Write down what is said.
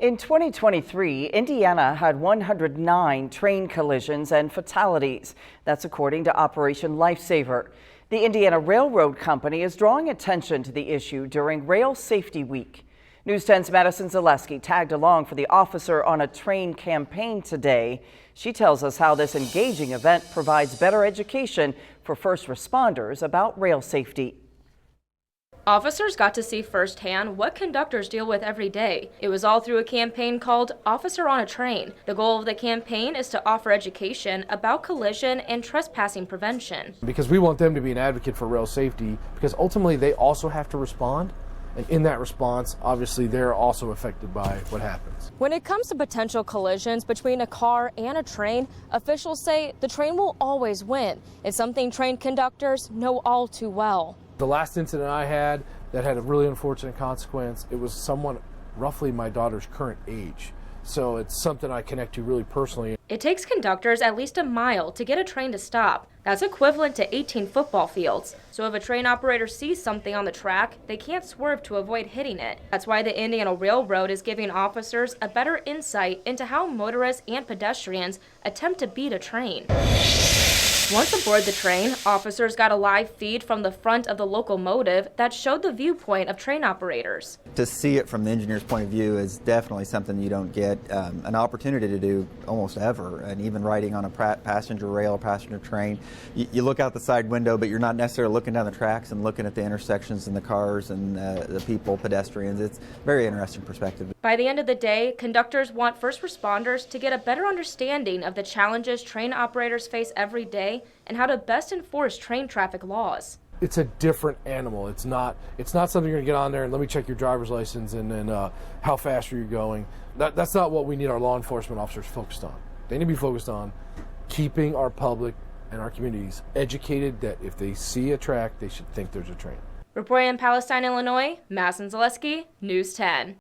In 2023, Indiana had 109 train collisions and fatalities. That's according to Operation Lifesaver. The Indiana Railroad Company is drawing attention to the issue during Rail Safety Week. News 10's Madison Zaleski tagged along for the Officer on a Train campaign today. She tells us how this engaging event provides better education for first responders about rail safety. Officers got to see firsthand what conductors deal with every day. It was all through a campaign called Officer on a Train. The goal of the campaign is to offer education about collision and trespassing prevention. Because we want them to be an advocate for rail safety, because ultimately they also have to respond. And in that response, obviously, they're also affected by what happens. When it comes to potential collisions between a car and a train, officials say the train will always win. It's something train conductors know all too well. The last incident I had that had a really unfortunate consequence, it was someone roughly my daughter's current age. So it's something I connect to really personally. It takes conductors at least a mile to get a train to stop. That's equivalent to 18 football fields. So if a train operator sees something on the track, they can't swerve to avoid hitting it. That's why the Indiana Railroad is giving officers a better insight into how motorists and pedestrians attempt to beat a train. Once aboard the train, officers got a live feed from the front of the locomotive that showed the viewpoint of train operators. To see it from the engineer's point of view is definitely something you don't get an opportunity to do almost ever. And even riding on a passenger rail or passenger train, you look out the side window, but you're not necessarily looking down the tracks and looking at the intersections and the cars and the people, pedestrians. It's a very interesting perspective. By the end of the day, conductors want first responders to get a better understanding of the challenges train operators face every day and how to best enforce train traffic laws. It's a different animal. It's not something you're going to get on there and let me check your driver's license and then how fast are you going. That's not what we need our law enforcement officers focused on. They need to be focused on keeping our public and our communities educated that if they see a track, they should think there's a train. Reporting in Palestine, Illinois, Madison Zaleski, News 10.